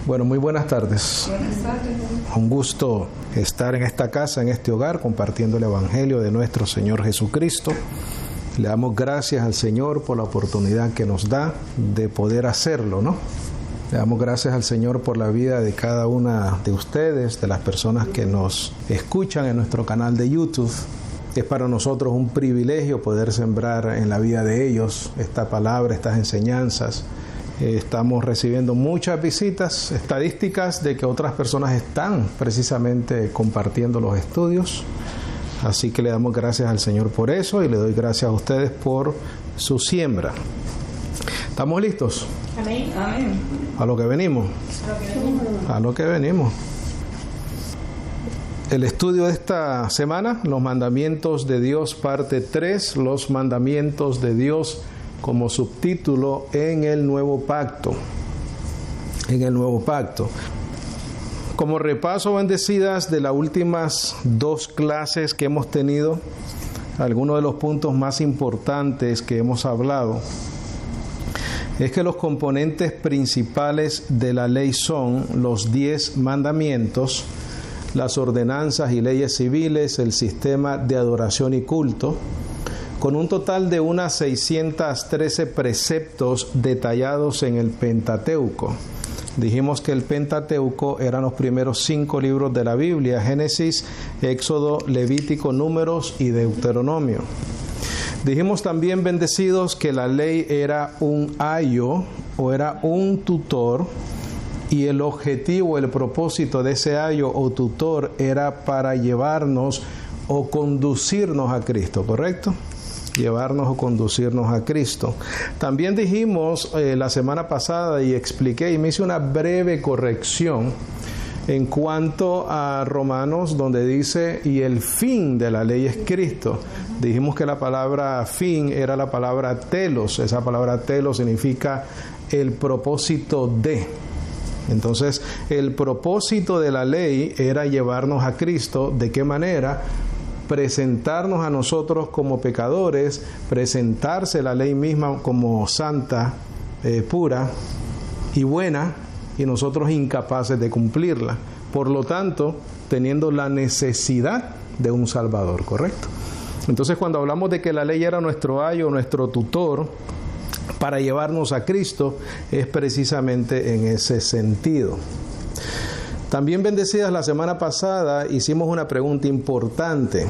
Bueno, muy buenas tardes. Buenas tardes. Un gusto estar en esta casa, en este hogar, compartiendo el Evangelio de nuestro Señor Jesucristo. Le damos gracias al Señor por la oportunidad que nos da de poder hacerlo, ¿no? Le damos gracias al Señor por la vida de cada una de ustedes, de las personas que nos escuchan en nuestro canal de YouTube. Es para nosotros un privilegio poder sembrar en la vida de ellos esta palabra, estas enseñanzas. Estamos recibiendo muchas visitas, estadísticas de que otras personas están precisamente compartiendo los estudios. Así que le damos gracias al Señor por eso y le doy gracias a ustedes por su siembra. ¿Estamos listos? Amén. Amén. A lo que venimos. A lo que venimos. El estudio de esta semana, los mandamientos de Dios, parte 3, los mandamientos de Dios, como subtítulo en el Nuevo Pacto. En el Nuevo Pacto. Como repaso, bendecidas, de las últimas 2 clases que hemos tenido, algunos de los puntos más importantes que hemos hablado es que los componentes principales de la ley son los 10 mandamientos, las ordenanzas y leyes civiles, el sistema de adoración y culto, con un total de unas 613 preceptos detallados en el Pentateuco. Dijimos que el Pentateuco eran los primeros 5 libros de la Biblia: Génesis, Éxodo, Levítico, Números y Deuteronomio. Dijimos también, bendecidos, que la ley era un ayo o era un tutor, y el objetivo, el propósito de ese ayo o tutor era para llevarnos o conducirnos a Cristo, ¿correcto? Llevarnos o conducirnos a Cristo. También dijimos la semana pasada y expliqué y me hice una breve corrección en cuanto a Romanos, donde dice, y el fin de la ley es Cristo. Dijimos que la palabra fin era la palabra telos. Esa palabra telos significa el propósito de. Entonces, el propósito de la ley era llevarnos a Cristo. ¿De qué manera? Presentarnos a nosotros como pecadores, presentarse la ley misma como santa, pura y buena, y nosotros incapaces de cumplirla. Por lo tanto, teniendo la necesidad de un Salvador, ¿correcto? Entonces, cuando hablamos de que la ley era nuestro ayo, nuestro tutor, para llevarnos a Cristo, es precisamente en ese sentido. También, bendecidas, la semana pasada hicimos una pregunta importante.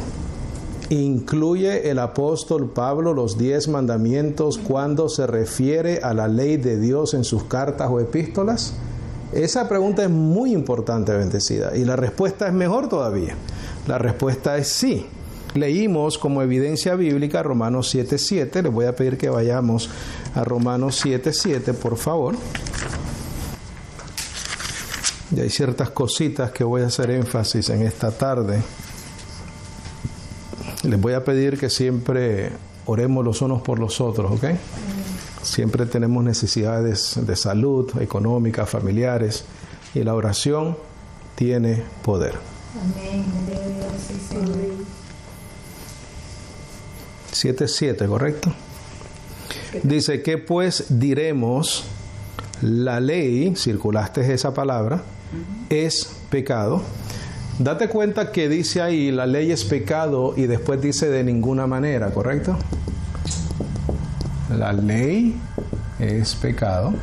¿Incluye el apóstol Pablo los 10 mandamientos cuando se refiere a la ley de Dios en sus cartas o epístolas? Esa pregunta es muy importante, bendecida, y la respuesta es mejor todavía. La respuesta es sí. Leímos como evidencia bíblica Romanos 7:7. Les voy a pedir que vayamos a Romanos 7:7, por favor. Y hay ciertas cositas que voy a hacer énfasis en esta tarde. Les voy a pedir que siempre oremos los unos por los otros, ¿ok? Siempre tenemos necesidades de salud, económicas, familiares, y la oración tiene poder. Amén. 7:7, ¿correcto? Dice, ¿qué pues diremos? La ley, circulaste esa palabra, es pecado. Date cuenta que dice ahí, la ley es pecado, y después dice de ninguna manera, ¿correcto? La ley es pecado.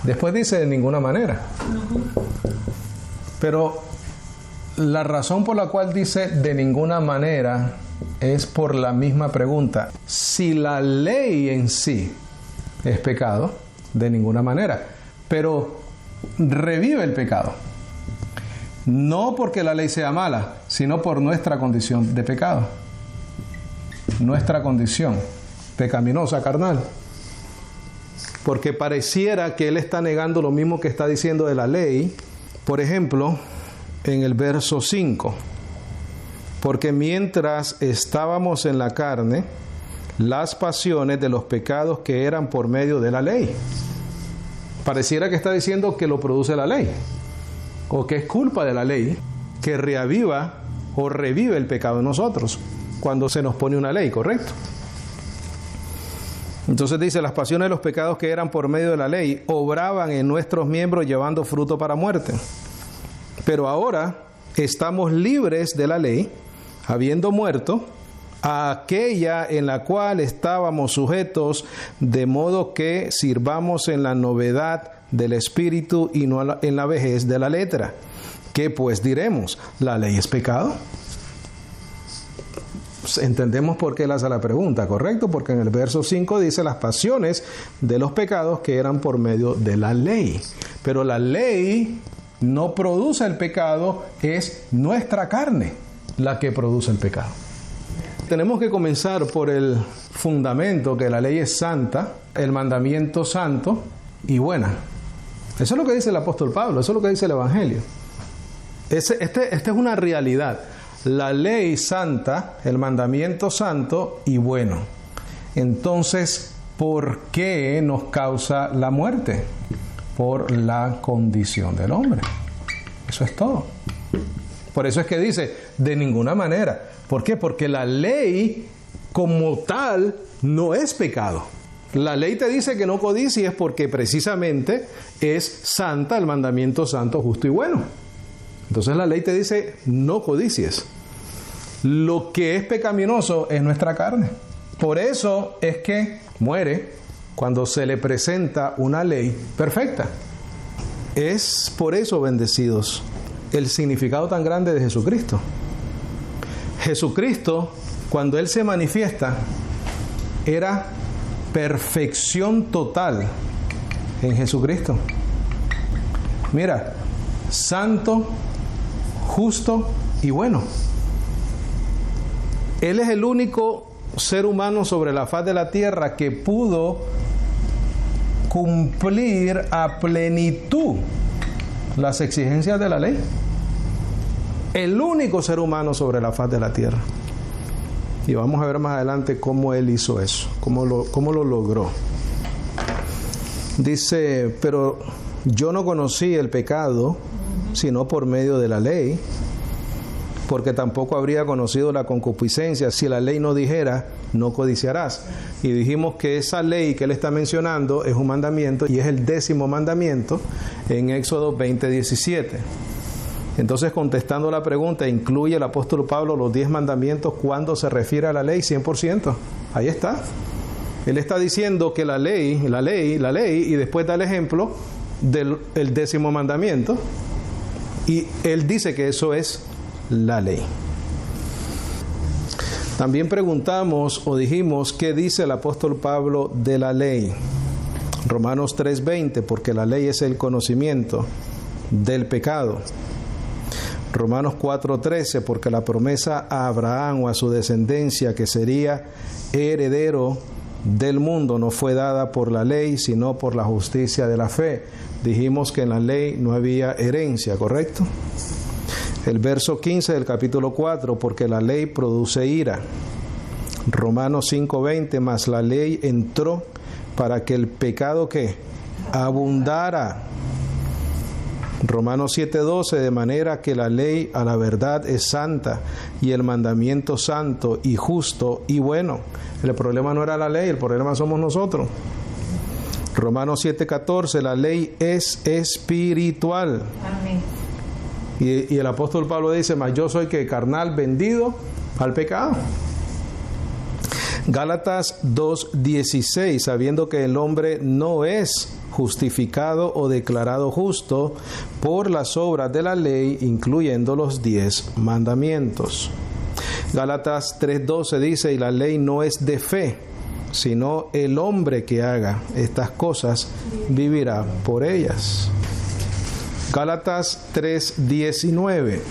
Después dice de ninguna manera. Pero la razón por la cual dice de ninguna manera es por la misma pregunta. Si la ley en sí es pecado, de ninguna manera. Pero revive el pecado. No porque la ley sea mala, sino por nuestra condición de pecado. Nuestra condición pecaminosa, carnal. Porque pareciera que él está negando lo mismo que está diciendo de la ley. Por ejemplo, en el verso 5. Porque mientras estábamos en la carne, las pasiones de los pecados que eran por medio de la ley. Pareciera que está diciendo que lo produce la ley, o que es culpa de la ley, que reaviva o revive el pecado en nosotros, cuando se nos pone una ley, ¿correcto? Entonces dice, las pasiones de los pecados que eran por medio de la ley obraban en nuestros miembros llevando fruto para muerte. Pero ahora estamos libres de la ley, habiendo muerto a aquella en la cual estábamos sujetos, de modo que sirvamos en la novedad del Espíritu y no en la vejez de la letra. ¿Qué pues diremos? ¿La ley es pecado? Entendemos por qué él hace la pregunta, ¿correcto? Porque en el verso 5 dice las pasiones de los pecados que eran por medio de la ley. Pero la ley no produce el pecado, es nuestra carne la que produce el pecado. Tenemos que comenzar por el fundamento que la ley es santa, el mandamiento santo y buena. Eso es lo que dice el apóstol Pablo, eso es lo que dice el Evangelio. Esta es una realidad. La ley santa, el mandamiento santo y bueno. Entonces, ¿por qué nos causa la muerte? Por la condición del hombre. Eso es todo. Por eso es que dice, de ninguna manera. ¿Por qué? Porque la ley como tal no es pecado. La ley te dice que no codicies porque precisamente es santa, el mandamiento santo, justo y bueno. Entonces la ley te dice, no codicies. Lo que es pecaminoso es nuestra carne. Por eso es que muere cuando se le presenta una ley perfecta. Es por eso, bendecidos, el significado tan grande de Jesucristo. Jesucristo, cuando Él se manifiesta, era perfección total en Jesucristo. Mira, santo, justo y bueno. Él es el único ser humano sobre la faz de la tierra que pudo cumplir a plenitud las exigencias de la ley. El único ser humano sobre la faz de la tierra. Y vamos a ver más adelante cómo Él hizo eso, cómo lo logró. Dice, pero yo no conocí el pecado sino por medio de la ley, porque tampoco habría conocido la concupiscencia si la ley no dijera, no codiciarás. Y dijimos que esa ley que él está mencionando es un mandamiento y es el 10º mandamiento en Éxodo 20:17. Entonces, contestando la pregunta, ¿incluye el apóstol Pablo los 10 mandamientos cuando se refiere a la ley? 100%. Ahí está. Él está diciendo que la ley, y después da el ejemplo del 10º mandamiento. Y él dice que eso es la ley. También preguntamos o dijimos qué dice el apóstol Pablo de la ley. Romanos 3:20, porque la ley es el conocimiento del pecado. Romanos 4:13, porque la promesa a Abraham o a su descendencia que sería heredero del mundo no fue dada por la ley, sino por la justicia de la fe. Dijimos que en la ley no había herencia, ¿correcto? El verso 15 del capítulo 4, porque la ley produce ira. Romanos 5:20, mas la ley entró para que el pecado ¿qué? Abundara. Romanos 7:12, de manera que la ley a la verdad es santa y el mandamiento santo y justo y bueno. El problema no era la ley, el problema somos nosotros. Romanos 7:14, la ley es espiritual. Amén. Y el apóstol Pablo dice, mas yo soy que carnal vendido al pecado. Gálatas 2:16, sabiendo que el hombre no es justificado o declarado justo por las obras de la ley, incluyendo los 10 mandamientos. Gálatas 3:12 dice, y la ley no es de fe, sino el hombre que haga estas cosas vivirá por ellas. Gálatas 3:19.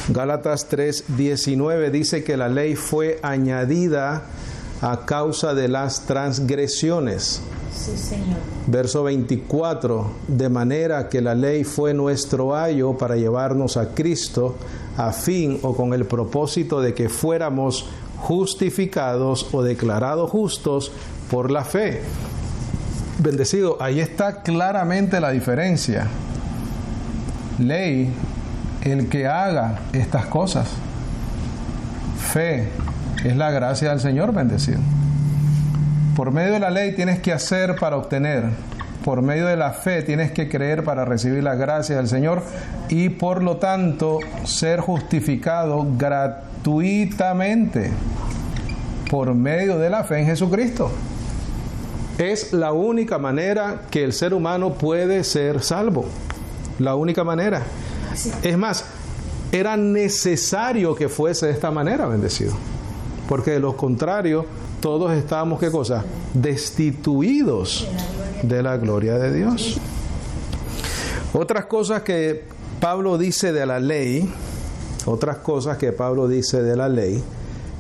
Gálatas 3:19 dice que la ley fue añadida a causa de las transgresiones. Sí, Señor. Verso 24, de manera que la ley fue nuestro ayo para llevarnos a Cristo a fin o con el propósito de que fuéramos justificados o declarados justos por la fe. Bendecido, ahí está claramente la diferencia. Ley, el que haga estas cosas. Fe, es la gracia del Señor, bendecido. Por medio de la ley tienes que hacer para obtener. Por medio de la fe tienes que creer para recibir las gracias del Señor y por lo tanto ser justificado gratuitamente por medio de la fe en Jesucristo. Es la única manera que el ser humano puede ser salvo. La única manera. Es más, era necesario que fuese de esta manera, bendecido. Porque de lo contrario, todos estábamos, ¿qué cosa? Destituidos de la gloria de Dios. Otras cosas que Pablo dice de la ley,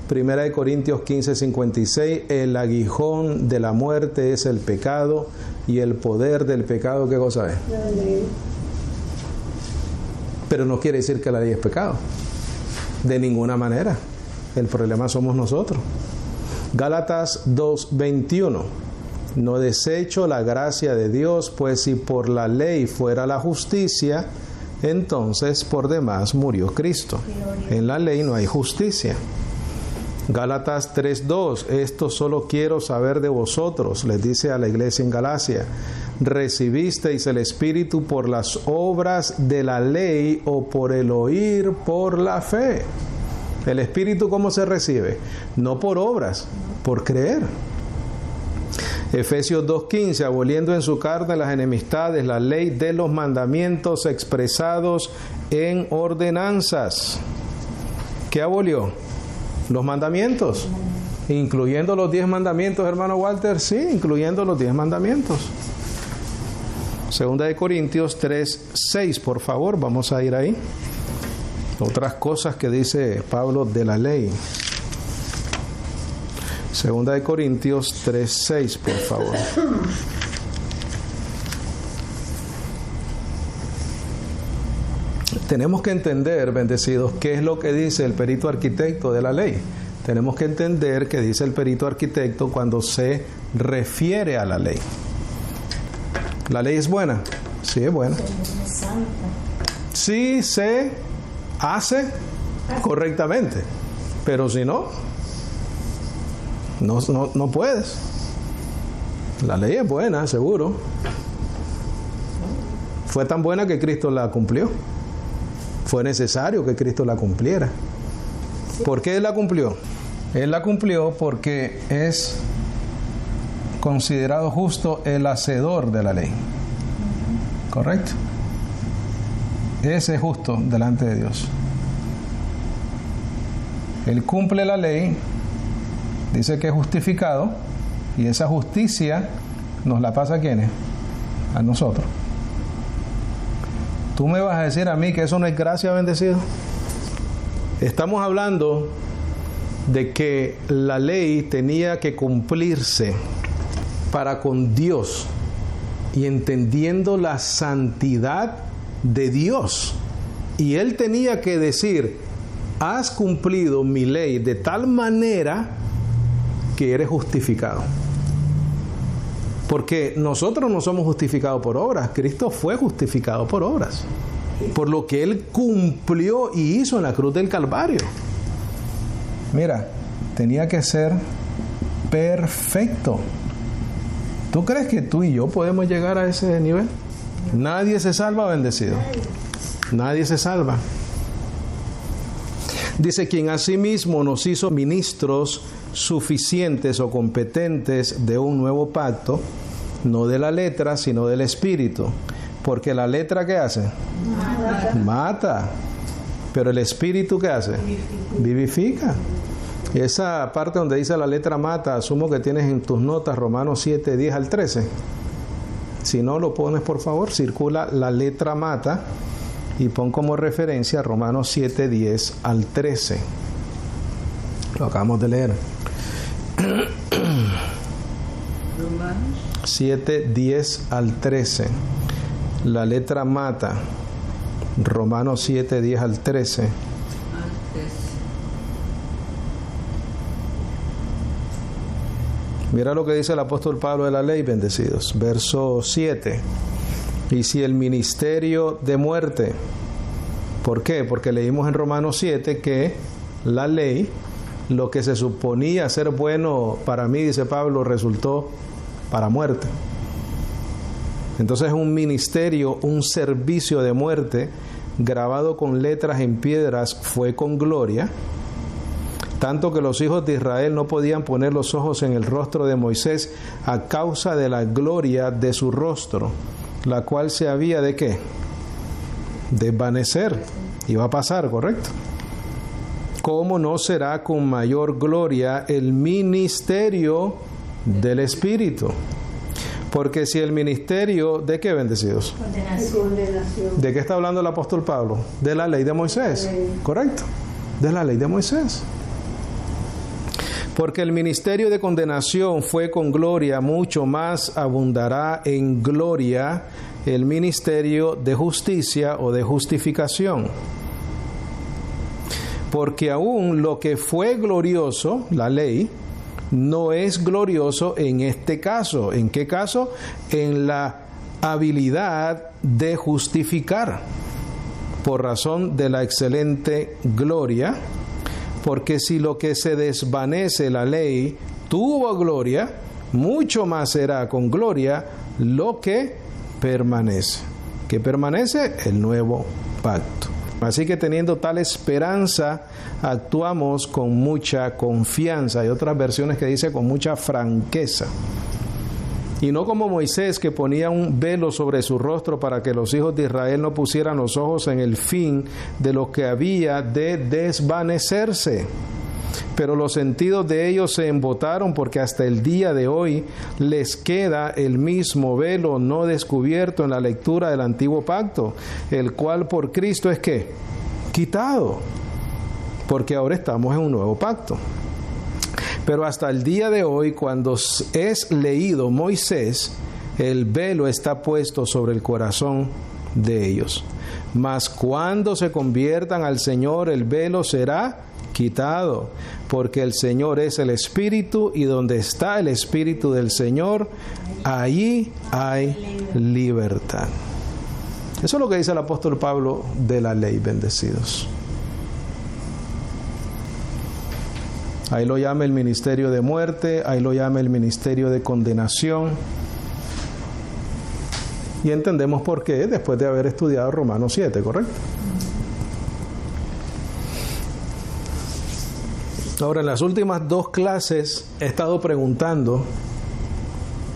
1 Corintios 15:56, el aguijón de la muerte es el pecado y el poder del pecado, ¿qué cosa es? La ley. Pero no quiere decir que la ley es pecado, de ninguna manera. El problema somos nosotros. Gálatas 2:21, no desecho la gracia de Dios, pues si por la ley fuera la justicia, entonces por demás murió Cristo. En la ley no hay justicia. Gálatas 3:2, esto solo quiero saber de vosotros, les dice a la iglesia en Galacia, ¿recibisteis el Espíritu por las obras de la ley o por el oír por la fe? ¿El Espíritu cómo se recibe? No por obras, por creer. Efesios 2:15, aboliendo en su carne las enemistades, la ley de los mandamientos expresados en ordenanzas. ¿Qué abolió? Los mandamientos, incluyendo los 10 mandamientos, hermano Walter, sí, incluyendo los 10 mandamientos. 2 Corintios 3:6, por favor, vamos a ir ahí. Otras cosas que dice Pablo de la ley. 2 Corintios 3:6, por favor. Tenemos que entender, bendecidos, qué es lo que dice el perito arquitecto de la ley. Tenemos que entender qué dice el perito arquitecto cuando se refiere a la ley. ¿La ley es buena? Sí, es buena. Sí se hace correctamente, pero si no puedes. La ley es buena, seguro. Fue tan buena que Cristo la cumplió. Fue necesario que Cristo la cumpliera. ¿Por qué Él la cumplió? Él la cumplió porque es considerado justo el hacedor de la ley. ¿Correcto? Ese es justo delante de Dios. Él cumple la ley, dice que es justificado, y esa justicia nos la pasa ¿a quiénes? A nosotros. ¿Tú me vas a decir a mí que eso no es gracia, bendecido? Estamos hablando de que la ley tenía que cumplirse para con Dios y entendiendo la santidad de Dios. Y Él tenía que decir, has cumplido mi ley de tal manera que eres justificado. Porque nosotros no somos justificados por obras, Cristo fue justificado por obras, por lo que Él cumplió y hizo en la cruz del Calvario. Mira, tenía que ser perfecto. ¿Tú crees que tú y yo podemos llegar a ese nivel? Nadie se salva, bendecido. Nadie se salva. Dice, quien asimismo nos hizo ministros suficientes o competentes de un nuevo pacto, no de la letra, sino del Espíritu. Porque la letra, ¿qué hace? Mata. Pero el Espíritu, ¿qué hace? Vivifica. Y esa parte donde dice la letra mata, asumo que tienes en tus notas Romanos 7, 10 al 13. Si no, lo pones, por favor. Circula la letra mata y pon como referencia Romanos 7, 10 al 13. Lo acabamos de leer. 7, 10 al 13. La letra mata. Romanos 7, 10 al 13. Mira lo que dice el apóstol Pablo de la ley, bendecidos. Verso 7. Y si el ministerio de muerte. ¿Por qué? Porque leímos en Romanos 7 que la ley lo que se suponía ser bueno para mí, dice Pablo, resultó para muerte. Entonces un ministerio, un servicio de muerte, grabado con letras en piedras, fue con gloria, tanto que los hijos de Israel no podían poner los ojos en el rostro de Moisés a causa de la gloria de su rostro, la cual se había ¿de qué? Desvanecer. Iba a pasar, ¿correcto? ¿Cómo no será con mayor gloria el ministerio del Espíritu? Porque si el ministerio, ¿de qué, bendecidos? Condenación. ¿De qué está hablando el apóstol Pablo? De la ley de Moisés, ¿correcto? De la ley de Moisés. Porque el ministerio de condenación fue con gloria, mucho más abundará en gloria el ministerio de justicia o de justificación. Porque aún lo que fue glorioso, la ley, no es glorioso en este caso. ¿En qué caso? En la habilidad de justificar, por razón de la excelente gloria. Porque si lo que se desvanece, la ley, tuvo gloria, mucho más será con gloria lo que permanece. ¿Qué permanece? El nuevo pacto. Así que teniendo tal esperanza, actuamos con mucha confianza. Hay otras versiones que dice con mucha franqueza. Y no como Moisés, que ponía un velo sobre su rostro para que los hijos de Israel no pusieran los ojos en el fin de lo que había de desvanecerse. Pero los sentidos de ellos se embotaron, porque hasta el día de hoy les queda el mismo velo no descubierto en la lectura del antiguo pacto, el cual por Cristo es ¿qué? Quitado, porque ahora estamos en un nuevo pacto. Pero hasta el día de hoy, cuando es leído Moisés, el velo está puesto sobre el corazón de ellos. Mas cuando se conviertan al Señor, el velo será quitado, porque el Señor es el Espíritu, y donde está el Espíritu del Señor, allí hay libertad. Eso es lo que dice el apóstol Pablo de la ley, bendecidos. Ahí lo llama el ministerio de muerte, ahí lo llama el ministerio de condenación. Y entendemos por qué después de haber estudiado Romanos 7, ¿correcto? Ahora, en las últimas 2 clases he estado preguntando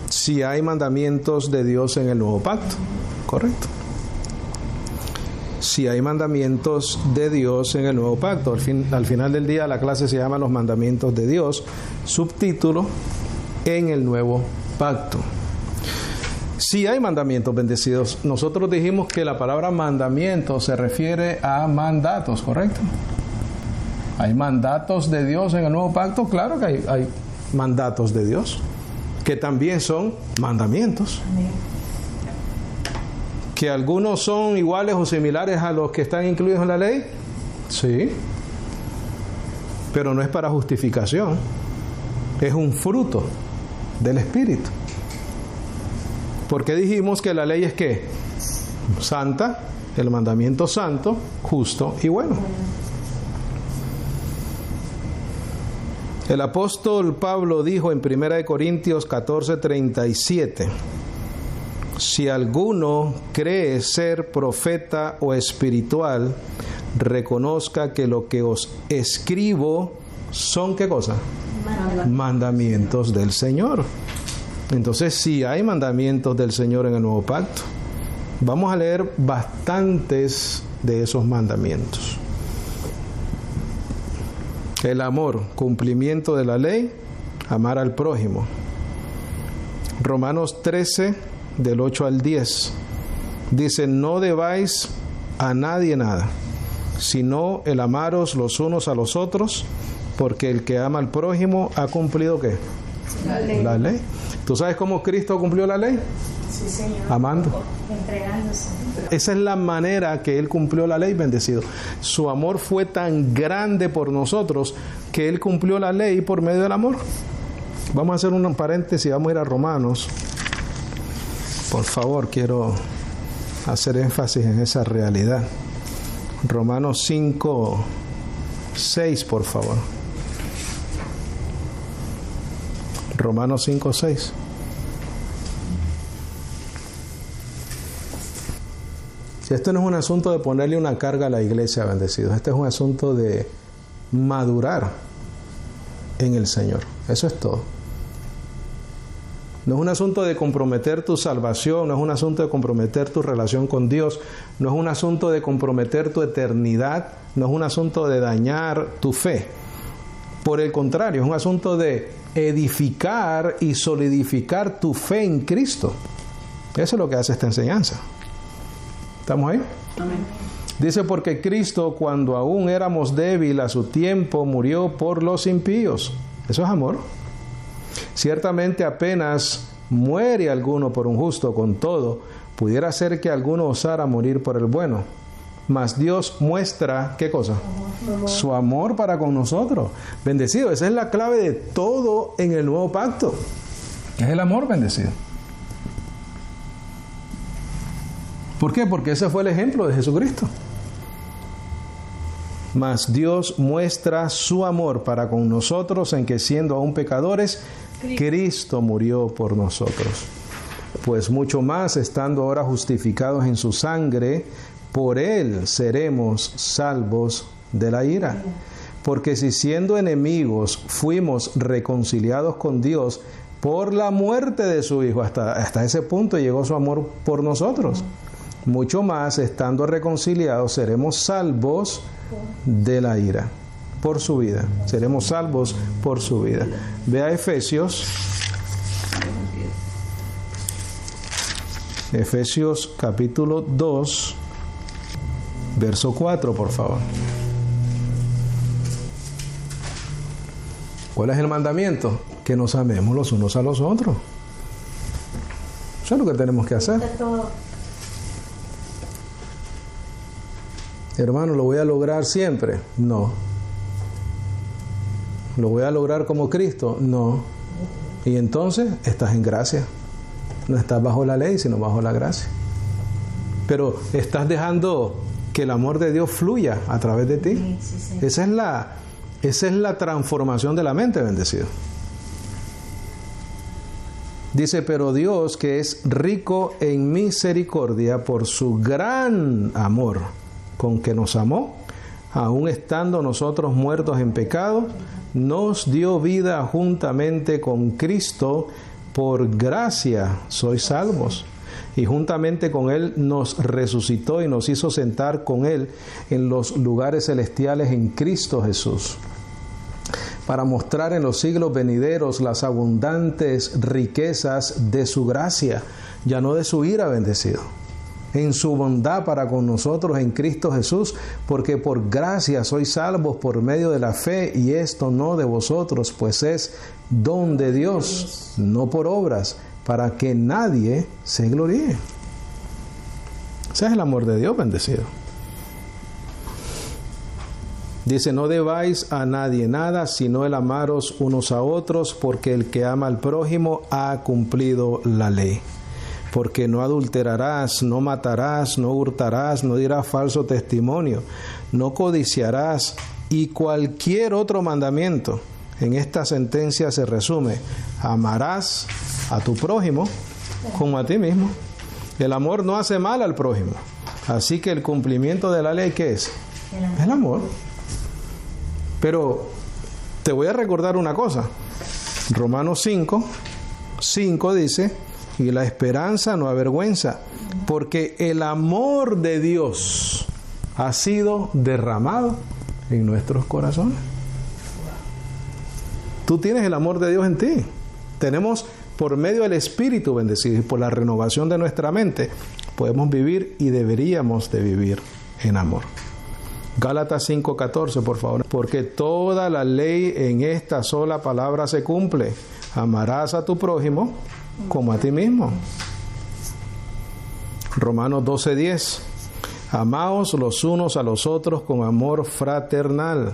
si hay mandamientos de Dios en el nuevo pacto, ¿correcto? Si hay mandamientos de Dios en el nuevo pacto. Al final del día la clase se llama Los mandamientos de Dios, subtítulo en el nuevo pacto. Si hay mandamientos, bendecidos. Nosotros dijimos que la palabra mandamiento se refiere a mandatos, ¿correcto? ¿Hay mandatos de Dios en el nuevo pacto? Claro que hay mandatos de Dios, que también son mandamientos. Amén. ¿Que algunos son iguales o similares a los que están incluidos en la ley? Sí. Pero no es para justificación. Es un fruto del Espíritu. Porque dijimos que la ley es ¿qué? Santa, el mandamiento santo, justo y bueno. El apóstol Pablo dijo en 1 Corintios 14:37, si alguno cree ser profeta o espiritual, reconozca que lo que os escribo son ¿qué cosa? Mandamientos del Señor. Entonces sí hay mandamientos del Señor en el nuevo pacto. Vamos a leer bastantes de esos mandamientos. El amor, cumplimiento de la ley, amar al prójimo. Romanos 13, del 8 al 10, dice, no debáis a nadie nada, sino el amaros los unos a los otros, porque el que ama al prójimo ha cumplido ¿qué? La ley. ¿Tú sabes cómo Cristo cumplió la ley? Sí, Señor. Amando. Entregándose. Esa es la manera que Él cumplió la ley, bendecido. Su amor fue tan grande por nosotros que Él cumplió la ley por medio del amor. Vamos a hacer un paréntesis, vamos a ir a Romanos. Por favor, quiero hacer énfasis en esa realidad. Romanos 5, 6, por favor. Romanos 5, 6. Esto no es un asunto de ponerle una carga a la iglesia, bendecidos. Este es un asunto de madurar en el Señor. Eso es todo. No es un asunto de comprometer tu salvación, no es un asunto de comprometer tu relación con Dios, no es un asunto de comprometer tu eternidad, no es un asunto de dañar tu fe. Por el contrario, es un asunto de edificar y solidificar tu fe en Cristo. Eso es lo que hace esta enseñanza. ¿Estamos ahí? Amén. Dice, porque Cristo, cuando aún éramos débiles a su tiempo, murió por los impíos. Eso es amor. Ciertamente apenas muere alguno por un justo, con todo, pudiera ser que alguno osara morir por el bueno. Mas Dios muestra, ¿qué cosa? Su amor para con nosotros. Bendecido, esa es la clave de todo en el nuevo pacto. Es el amor, bendecido. ¿Por qué? Porque ese fue el ejemplo de Jesucristo. Mas Dios muestra su amor para con nosotros en que siendo aún pecadores, Cristo murió por nosotros. Pues mucho más, estando ahora justificados en su sangre, por Él seremos salvos de la ira. Porque si siendo enemigos fuimos reconciliados con Dios por la muerte de su Hijo, hasta ese punto llegó su amor por nosotros. Mucho más, estando reconciliados, seremos salvos de la ira, por su vida. Seremos salvos por su vida. Vea Efesios capítulo 2, verso 4, por favor. ¿Cuál es el mandamiento? Que nos amemos los unos a los otros. Eso es lo que tenemos que hacer. Hermano, ¿lo voy a lograr siempre? No. ¿Lo voy a lograr como Cristo? No. Y entonces estás en gracia. No estás bajo la ley, sino bajo la gracia. Pero estás dejando que el amor de Dios fluya a través de ti. Esa es la transformación de la mente, bendecido. Dice, pero Dios, que es rico en misericordia por su gran amor con que nos amó, aun estando nosotros muertos en pecado, nos dio vida juntamente con Cristo. Por gracia sois salvos. Y juntamente con Él nos resucitó y nos hizo sentar con Él en los lugares celestiales en Cristo Jesús, para mostrar en los siglos venideros las abundantes riquezas de su gracia, ya no de su ira, bendecido, en su bondad para con nosotros en Cristo Jesús, porque por gracia sois salvos por medio de la fe, y esto no de vosotros, pues es don de Dios, no por obras, para que nadie se gloríe. Ese es el amor de Dios, bendecido. Dice, no debáis a nadie nada, sino el amaros unos a otros, porque el que ama al prójimo ha cumplido la ley. Porque no adulterarás, no matarás, no hurtarás, no dirás falso testimonio, no codiciarás, y cualquier otro mandamiento. En esta sentencia se resume: amarás a tu prójimo como a ti mismo. El amor no hace mal al prójimo. Así que el cumplimiento de la ley, ¿qué es? El amor. Pero te voy a recordar una cosa. Romanos 5 dice, y la esperanza no avergüenza, porque el amor de Dios ha sido derramado en nuestros corazones. Tú tienes el amor de Dios en ti. Tenemos, por medio del Espíritu bendecido y por la renovación de nuestra mente, podemos vivir y deberíamos de vivir en amor. Gálatas 5:14, por favor. Porque toda la ley en esta sola palabra se cumple: amarás a tu prójimo como a ti mismo. Romanos 12:10. Amaos los unos a los otros con amor fraternal.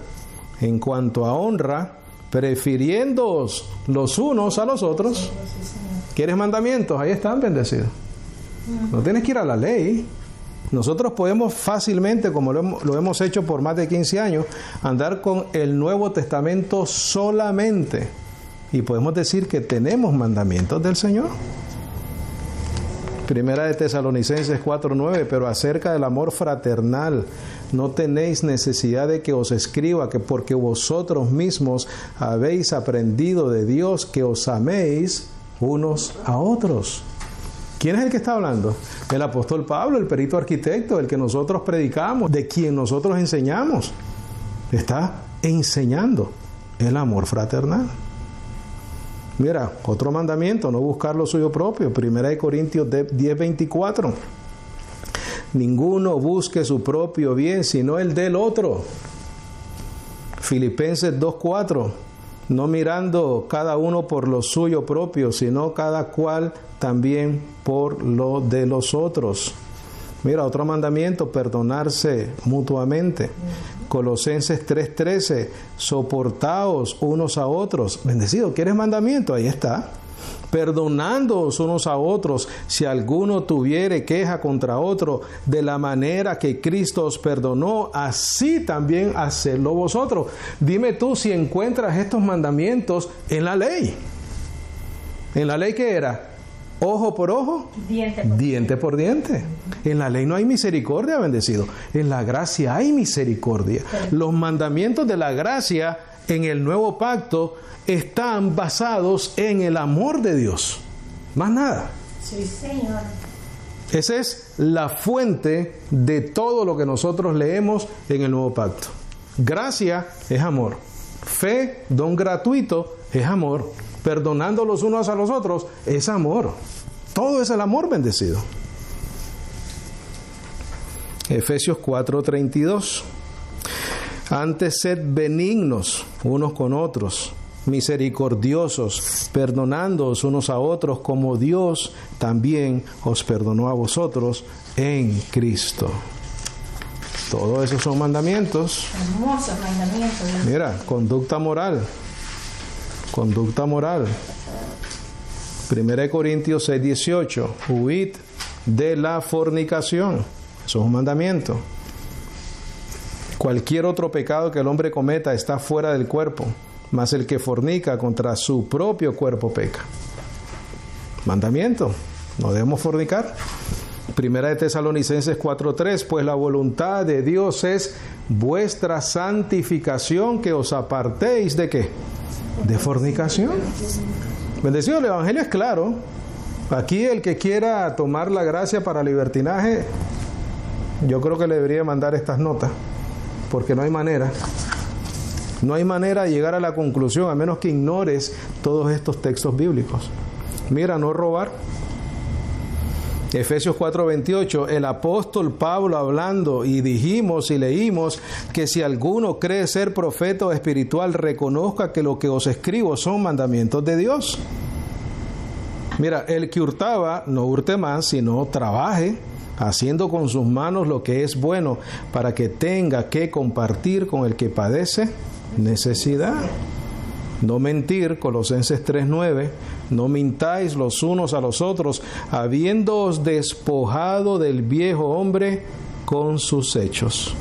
En cuanto a honra, prefiriéndoos los unos a los otros. ¿Quieres mandamientos? Ahí están, bendecidos. No tienes que ir a la ley. Nosotros podemos fácilmente, como lo hemos hecho por más de 15 años, andar con el Nuevo Testamento solamente y podemos decir que tenemos mandamientos del Señor. Primera de Tesalonicenses 4:9, pero acerca del amor fraternal, no tenéis necesidad de que os escriba, que porque vosotros mismos habéis aprendido de Dios que os améis unos a otros. ¿Quién es el que está hablando? El apóstol Pablo, el perito arquitecto, el que nosotros predicamos, de quien nosotros enseñamos. Está enseñando el amor fraternal. Mira, otro mandamiento, no buscar lo suyo propio. 1 Corintios 10:24. Ninguno busque su propio bien, sino el del otro. Filipenses 2:4. No mirando cada uno por lo suyo propio, sino cada cual también por lo de los otros. Mira, otro mandamiento, perdonarse mutuamente. Colosenses 3:13, soportaos unos a otros. Bendecido, ¿quieres mandamiento? Ahí está. Perdonándoos unos a otros, si alguno tuviere queja contra otro, de la manera que Cristo os perdonó, así también hacedlo vosotros. Dime tú si encuentras estos mandamientos en la ley. ¿En la ley qué era? Ojo por ojo, diente por diente. En la ley no hay misericordia, bendecido. En la gracia hay misericordia. Los mandamientos de la gracia en el nuevo pacto están basados en el amor de Dios. Más nada. Sí, Señor. Esa es la fuente de todo lo que nosotros leemos en el nuevo pacto. Gracia es amor. Fe, don gratuito, es amor. Perdonando los unos a los otros, es amor. Todo es el amor, bendecido. Efesios 4:32. Antes sed benignos unos con otros, misericordiosos, perdonándoos unos a otros, como Dios también os perdonó a vosotros en Cristo. Todos esos son mandamientos. Hermosos mandamientos. Mira, conducta moral. Conducta moral. 1 Corintios 6:18. Huid de la fornicación. Eso es un mandamiento. Cualquier otro pecado que el hombre cometa está fuera del cuerpo, mas el que fornica contra su propio cuerpo peca. Mandamiento. No debemos fornicar. 1 Tesalonicenses 4:3, pues la voluntad de Dios es vuestra santificación, que os apartéis ¿de qué? De fornicación. Bendecido, el Evangelio es claro. Aquí el que quiera tomar la gracia para libertinaje, yo creo que le debería mandar estas notas, porque no hay manera. No hay manera de llegar a la conclusión, a menos que ignores todos estos textos bíblicos. Mira, no robar. Efesios 4:28, el apóstol Pablo hablando, y dijimos y leímos que si alguno cree ser profeta o espiritual, reconozca que lo que os escribo son mandamientos de Dios. Mira, el que hurtaba, no hurte más, sino trabaje, haciendo con sus manos lo que es bueno, para que tenga que compartir con el que padece necesidad. No mentir, Colosenses 3:9, no mintáis los unos a los otros, habiéndoos despojado del viejo hombre con sus hechos.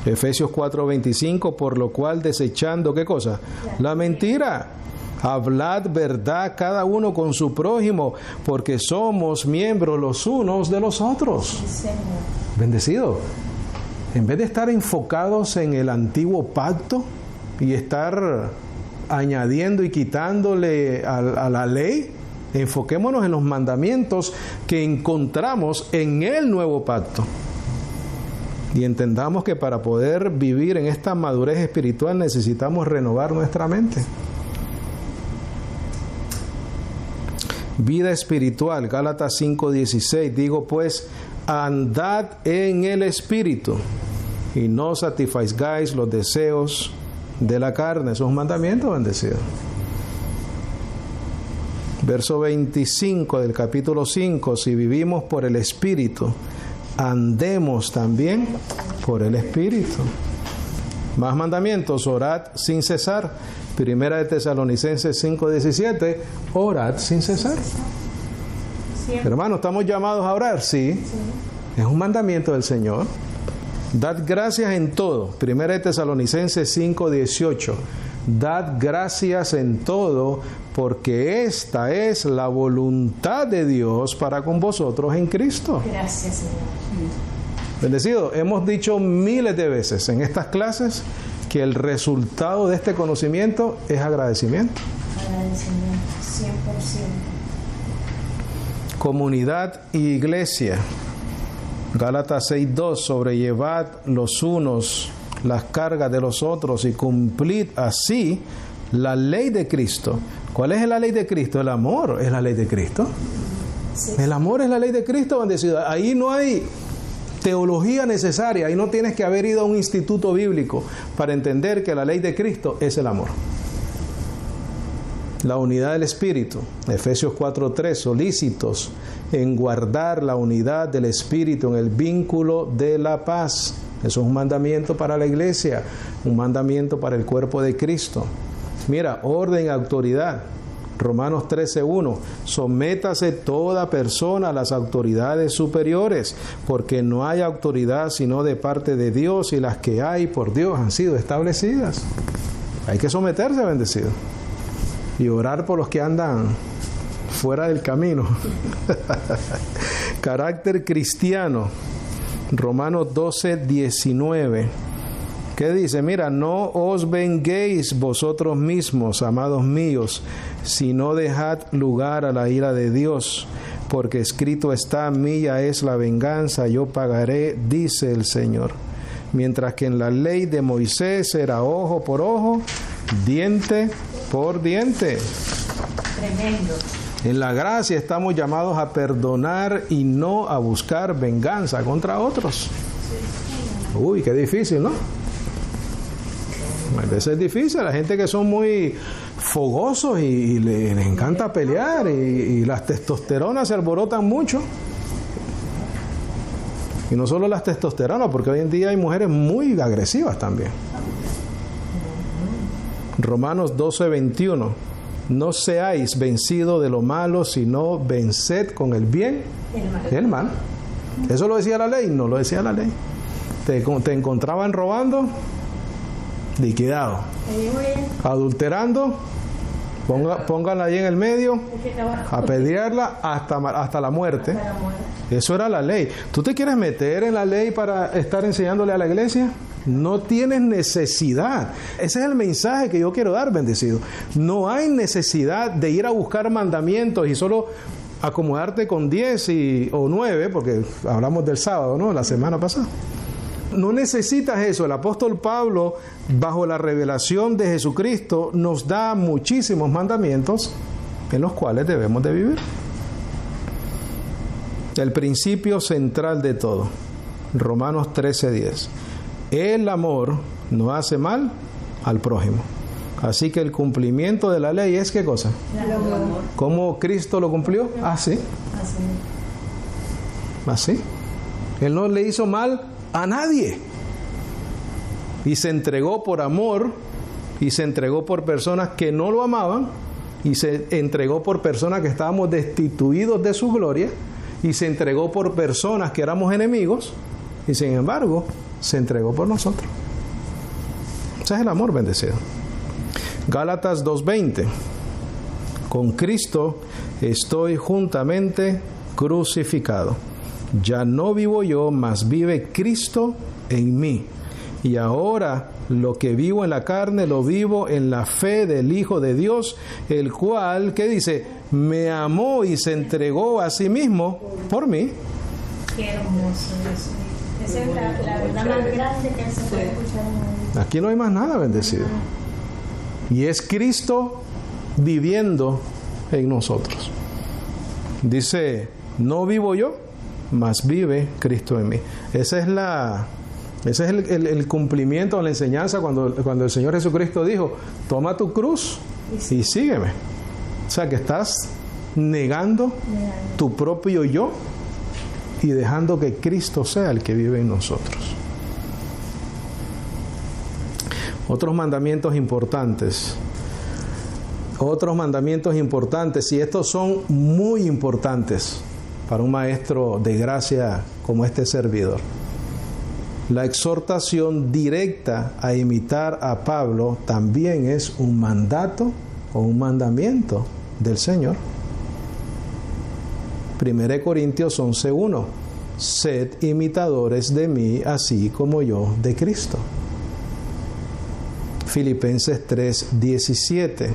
Efesios 4:25, por lo cual desechando, ¿qué cosa? La mentira. Hablad verdad cada uno con su prójimo, porque somos miembros los unos de los otros. Bendecido. En vez de estar enfocados en el antiguo pacto y estar añadiendo y quitándole a la ley, enfoquémonos en los mandamientos que encontramos en el nuevo pacto. Y entendamos que para poder vivir en esta madurez espiritual necesitamos renovar nuestra mente. Vida espiritual, Gálatas 5:16, digo pues, andad en el Espíritu y no satisfagáis los deseos de la carne. Eso es un mandamiento, bendecido. Verso 25 del capítulo 5, si vivimos por el Espíritu, andemos también por el Espíritu. Más mandamientos, orad sin cesar. 1 Tesalonicenses 5:17, orad sin cesar. Hermanos, ¿estamos llamados a orar? Sí. Es un mandamiento del Señor. Dad gracias en todo. 1 Tesalonicenses 5:18. Dad gracias en todo, porque esta es la voluntad de Dios para con vosotros en Cristo. Gracias, Señor. Bendecido, hemos dicho miles de veces en estas clases que el resultado de este conocimiento es agradecimiento. Agradecimiento, 100%. Comunidad y iglesia. Gálatas 6:2, sobrellevad los unos las cargas de los otros y cumplid así la ley de Cristo. ¿Cuál es la ley de Cristo? El amor es la ley de Cristo. Sí. El amor es la ley de Cristo, bendecido. Ahí no hay teología necesaria, ahí no tienes que haber ido a un instituto bíblico para entender que la ley de Cristo es el amor. La unidad del Espíritu, Efesios 4:3, solícitos en guardar la unidad del Espíritu en el vínculo de la paz. Eso es un mandamiento para la iglesia, un mandamiento para el cuerpo de Cristo. Mira, orden y autoridad. Romanos 13:1, sométase toda persona a las autoridades superiores, porque no hay autoridad sino de parte de Dios, y las que hay por Dios han sido establecidas. Hay que someterse, bendecido, y orar por los que andan fuera del camino. Carácter cristiano. Romanos 12:19. ¿Qué dice? Mira, no os venguéis vosotros mismos, amados míos, sino dejad lugar a la ira de Dios, porque escrito está, mía es la venganza, yo pagaré, dice el Señor. Mientras que en la ley de Moisés era ojo por ojo, diente por diente. Tremendo. En la gracia estamos llamados a perdonar y no a buscar venganza contra otros. Uy, qué difícil, ¿no? A veces es difícil. La gente que son muy fogosos y les encanta pelear y las testosteronas se alborotan mucho. Y no solo las testosteronas, porque hoy en día hay mujeres muy agresivas también. Romanos 12:21. No seáis vencidos de lo malo, sino venced con el bien el mal. ¿Eso lo decía la ley? No lo decía la ley. Te encontraban robando, liquidado. Adulterando, pónganla ahí en el medio, apedrearla hasta la muerte. Eso era la ley. ¿Tú te quieres meter en la ley para estar enseñándole a la iglesia? No tienes necesidad. Ese es el mensaje que yo quiero dar, bendecido. No hay necesidad de ir a buscar mandamientos y solo acomodarte con 10 o 9, porque hablamos del sábado, ¿no? La semana pasada. No necesitas eso. El apóstol Pablo, bajo la revelación de Jesucristo, nos da muchísimos mandamientos en los cuales debemos de vivir. El principio central de todo, Romanos 13:10. El amor no hace mal al prójimo. Así que el cumplimiento de la ley es ¿qué cosa? ¿Cómo Cristo lo cumplió? Así. Así. Él no le hizo mal a nadie. Y se entregó por amor, y se entregó por personas que no lo amaban, y se entregó por personas que estábamos destituidos de su gloria, y se entregó por personas que éramos enemigos, y sin embargo se entregó por nosotros. Ese es el amor, bendecido. Gálatas 2:20. Con Cristo estoy juntamente crucificado. Ya no vivo yo, mas vive Cristo en mí. Y ahora lo que vivo en la carne, lo vivo en la fe del Hijo de Dios, el cual, ¿qué dice? Me amó y se entregó a sí mismo por mí. Qué hermoso eso. Esa es la verdad más grande que se puede escuchar en la vida. Aquí no hay más nada, bendecido. Y es Cristo viviendo en nosotros. Dice, no vivo yo, mas vive Cristo en mí. Ese es el cumplimiento de la enseñanza cuando el Señor Jesucristo dijo, toma tu cruz y sígueme. O sea que estás negando tu propio yo y dejando que Cristo sea el que vive en nosotros. Otros mandamientos importantes, y estos son muy importantes para un maestro de gracia como este servidor. La exhortación directa a imitar a Pablo también es un mandato o un mandamiento del Señor. 1 Corintios 11:1. Sed imitadores de mí, así como yo de Cristo. Filipenses 3:17.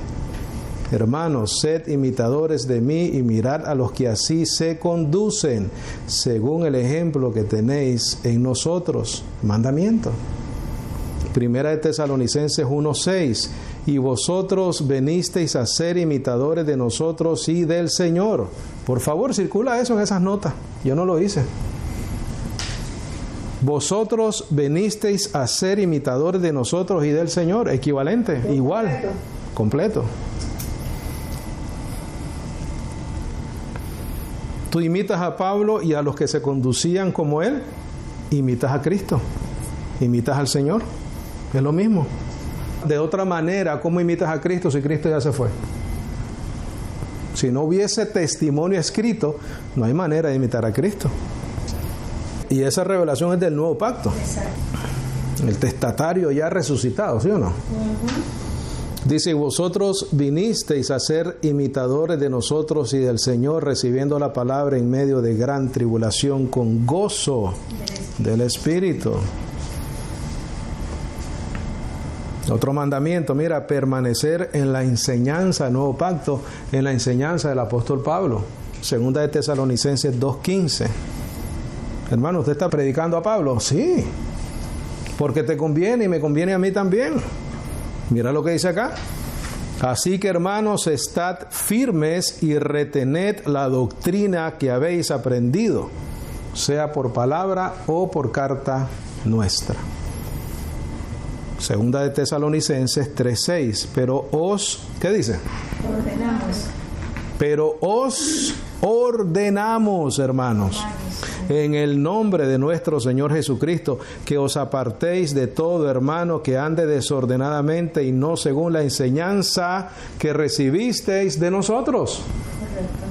Hermanos, sed imitadores de mí y mirad a los que así se conducen, según el ejemplo que tenéis en nosotros. Mandamiento. 1 Tesalonicenses 1:6. Y vosotros venisteis a ser imitadores de nosotros y del Señor. Por favor, circula eso en esas notas. Yo no lo hice. Vosotros venisteis a ser imitadores de nosotros y del Señor. Equivalente, igual, completo. Tú imitas a Pablo y a los que se conducían como él, imitas a Cristo, imitas al Señor. Es lo mismo. De otra manera, ¿cómo imitas a Cristo si Cristo ya se fue? Si no hubiese testimonio escrito, no hay manera de imitar a Cristo. Y esa revelación es del nuevo pacto. El testatario ya resucitado, ¿sí o no? Dice, vosotros vinisteis a ser imitadores de nosotros y del Señor, recibiendo la palabra en medio de gran tribulación con gozo del Espíritu. Otro mandamiento, mira, permanecer en la enseñanza del nuevo pacto, en la enseñanza del apóstol Pablo. 2 Tesalonicenses 2:15. Hermano, ¿usted está predicando a Pablo? Sí, porque te conviene y me conviene a mí también. Mira lo que dice acá. Así que, hermanos, estad firmes y retened la doctrina que habéis aprendido, sea por palabra o por carta nuestra. 2 Tesalonicenses 3:6. Pero os, ¿qué dice? Ordenamos. Pero os ordenamos, hermanos, en el nombre de nuestro Señor Jesucristo, que os apartéis de todo hermano que ande desordenadamente y no según la enseñanza que recibisteis de nosotros. Correcto.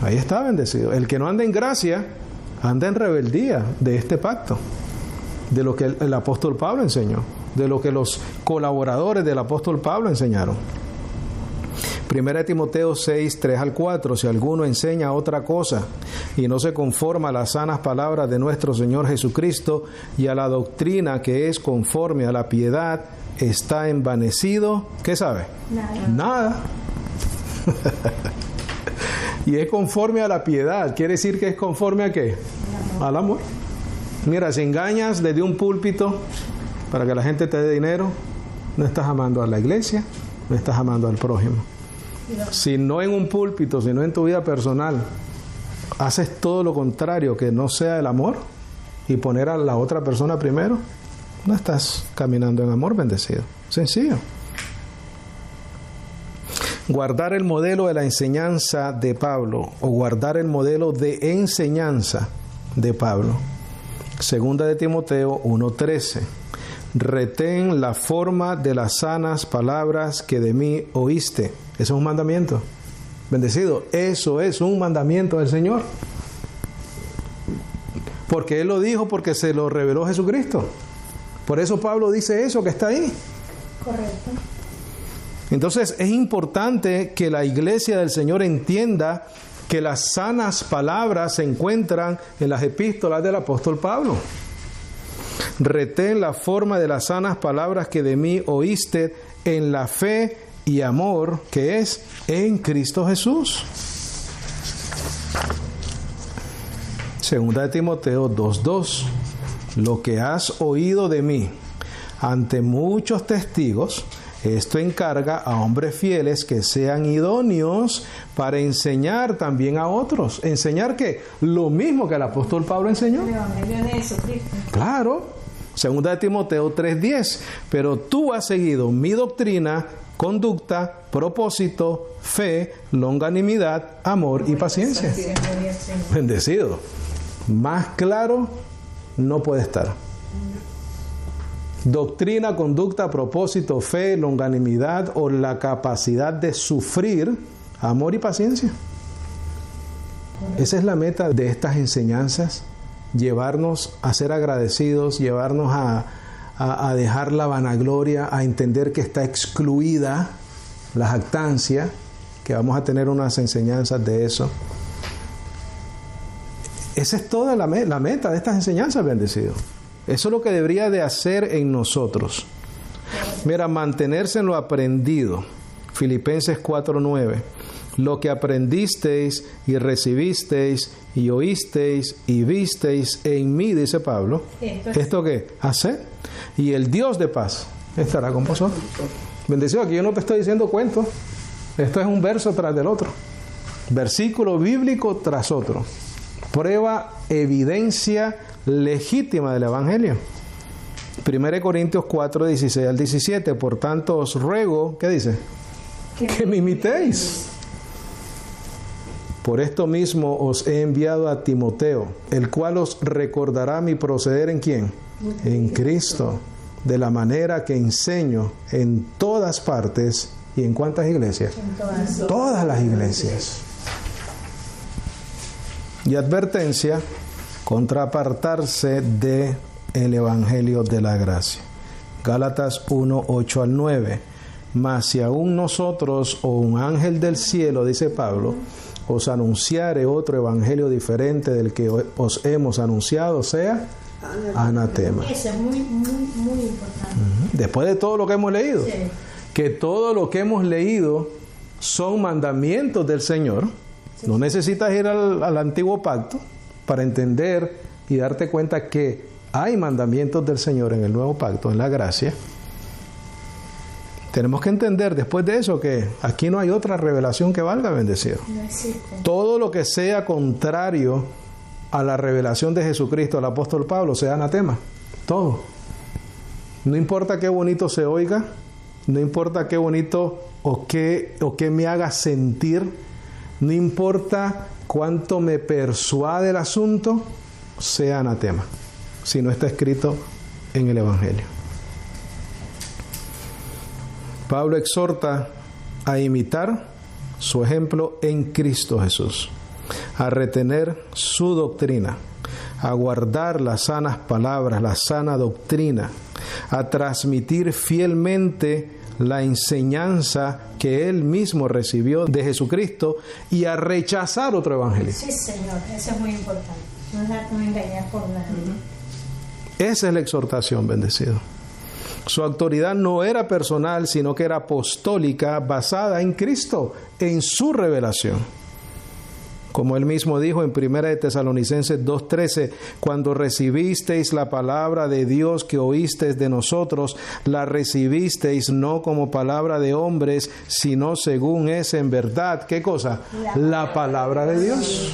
Ahí está, bendecido. El que no anda en gracia, anda en rebeldía de este pacto, de lo que el apóstol Pablo enseñó, de lo que los colaboradores del apóstol Pablo enseñaron. 1 Timoteo 6:3-4. Si alguno enseña otra cosa y no se conforma a las sanas palabras de nuestro Señor Jesucristo y a la doctrina que es conforme a la piedad, está envanecido. ¿Qué sabe? Nada. Y es conforme a la piedad. ¿Quiere decir que es conforme a qué? Al amor. Mira, si engañas desde un púlpito para que la gente te dé dinero, no estás amando a la iglesia, no estás amando al prójimo. Si no en un púlpito, sino en tu vida personal, haces todo lo contrario, que no sea el amor y poner a la otra persona primero, no estás caminando en amor, bendecido. Sencillo. Guardar el modelo de la enseñanza de Pablo, o guardar el modelo de enseñanza de Pablo. 2 de Timoteo 1:13. Retén la forma de las sanas palabras que de mí oíste. Eso es un mandamiento. Bendecido, eso es un mandamiento del Señor. Porque Él lo dijo, porque se lo reveló Jesucristo. Por eso Pablo dice eso que está ahí. Correcto. Entonces es importante que la iglesia del Señor entienda que las sanas palabras se encuentran en las epístolas del apóstol Pablo. Retén la forma de las sanas palabras que de mí oíste en la fe y amor que es en Cristo Jesús. 2 de Timoteo 2:2. Lo que has oído de mí ante muchos testigos, esto encarga a hombres fieles que sean idóneos para enseñar también a otros. ¿Enseñar qué? Lo mismo que el apóstol Pablo enseñó. El Evangelio de Jesucristo. Claro. 2 de Timoteo 3:10. Pero tú has seguido mi doctrina, conducta, propósito, fe, longanimidad, amor y paciencia. Bendecido. Más claro no puede estar. Doctrina, conducta, propósito, fe, longanimidad o la capacidad de sufrir, amor y paciencia. Esa es la meta de estas enseñanzas llevarnos a ser agradecidos, llevarnos a dejar la vanagloria, a entender que está excluida la jactancia, que vamos a tener unas enseñanzas de eso. Esa es toda la meta de estas enseñanzas, bendecidos. Eso es lo que debería de hacer en nosotros. Mira, mantenerse en lo aprendido. Filipenses 4:9. Lo que aprendisteis y recibisteis y oísteis y visteis en mí, dice Pablo. ¿Esto qué? Haced. Y el Dios de paz estará con vosotros. Bendecido, aquí yo no te estoy diciendo cuentos. Esto es un verso tras del otro. Versículo bíblico tras otro. Prueba, evidencia legítima del Evangelio. 1 Corintios 4:16 al 17. Por tanto os ruego, ¿qué dice? Que me imitéis. Por esto mismo os he enviado a Timoteo, el cual os recordará mi proceder ¿en quién? En Cristo, de la manera que enseño en todas partes. ¿Y en cuántas iglesias? En todas las iglesias. Y advertencia contra apartarse de el Evangelio de la gracia. Gálatas 1:8 al 9. Mas si aún nosotros o un ángel del cielo, dice Pablo, os anunciare otro evangelio diferente del que os hemos anunciado, sea anatema. Eso es muy importante. Después de todo lo que hemos leído, sí, que todo lo que hemos leído son mandamientos del Señor. Sí. No necesitas ir al antiguo pacto para entender y darte cuenta que hay mandamientos del Señor en el nuevo pacto, en la gracia. Tenemos que entender después de eso que aquí no hay otra revelación que valga, bendecido. No existe. Todo lo que sea contrario a la revelación de Jesucristo, al apóstol Pablo, sea anatema. Todo. No importa qué bonito se oiga, no importa qué bonito o qué me haga sentir, no importa cuánto me persuade el asunto, sea anatema, si no está escrito en el Evangelio. Pablo exhorta a imitar su ejemplo en Cristo Jesús, a retener su doctrina, a guardar las sanas palabras, la sana doctrina, a transmitir fielmente la enseñanza que él mismo recibió de Jesucristo y a rechazar otro evangelio. Sí, Señor, eso es muy importante. No dejarnos engañar por nada. Esa es la exhortación, bendecido. Su autoridad no era personal, sino que era apostólica, basada en Cristo, en su revelación. Como él mismo dijo en 1 de Tesalonicenses 2:13, cuando recibisteis la palabra de Dios que oísteis de nosotros, la recibisteis no como palabra de hombres, sino según es en verdad. ¿Qué cosa? La palabra de Dios.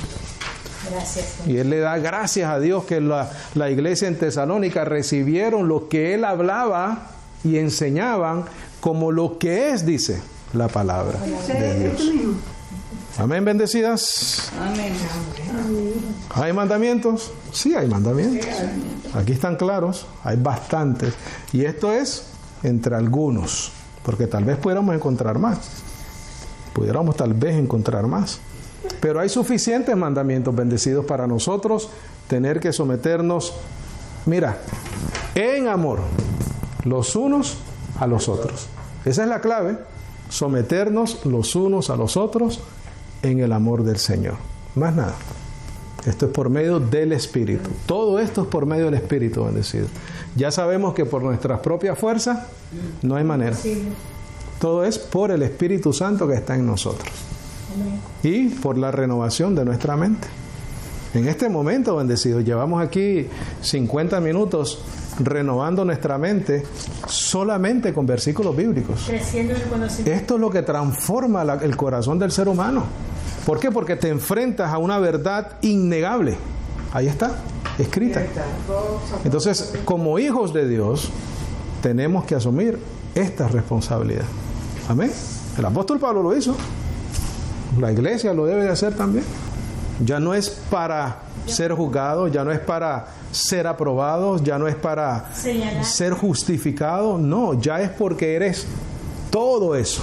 Gracias. Y él le da gracias a Dios que la iglesia en Tesalónica recibieron lo que él hablaba y enseñaban como lo que es, dice, la palabra de Dios. Amén, bendecidas. Amén. ¿Hay mandamientos? Sí, hay mandamientos. Aquí están claros, hay bastantes. Y esto es entre algunos, porque tal vez pudiéramos encontrar más. Pudiéramos tal vez encontrar más. Pero hay suficientes mandamientos, bendecidos, para nosotros tener que someternos, mira, en amor, los unos a los otros. Esa es la clave, someternos los unos a los otros en el amor del Señor. Más nada. Esto es por medio del Espíritu. Todo esto es por medio del Espíritu, bendecido. Ya sabemos que por nuestras propias fuerzas no hay manera. Todo es por el Espíritu Santo que está en nosotros. Y por la renovación de nuestra mente. En este momento, bendecidos, llevamos aquí 50 minutos renovando nuestra mente solamente con versículos bíblicos. Creciendo en el conocimiento. Esto es lo que transforma el corazón del ser humano. ¿Por qué? Porque te enfrentas a una verdad innegable. Ahí está, escrita. Entonces, como hijos de Dios, tenemos que asumir esta responsabilidad. Amén. El apóstol Pablo lo hizo. La iglesia lo debe de hacer también. Ya no es para ser juzgado, ya no es para ser aprobado, ya no es para ser justificado. No, ya es porque eres todo eso.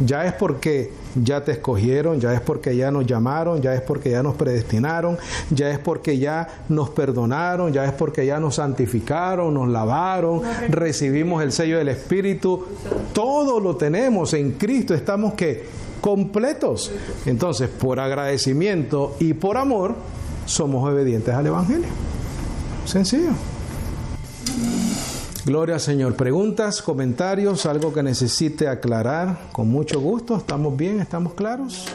Ya es porque ya te escogieron, ya es porque ya nos llamaron, ya es porque ya nos predestinaron, ya es porque ya nos perdonaron, ya es porque ya nos santificaron, nos lavaron, recibimos el sello del Espíritu. Todo lo tenemos en Cristo, estamos ¿qué? Completos. Entonces, por agradecimiento y por amor, somos obedientes al Evangelio. Sencillo. Gloria al Señor. ¿Preguntas, comentarios, algo que necesite aclarar? Con mucho gusto. ¿Estamos bien? ¿Estamos claros?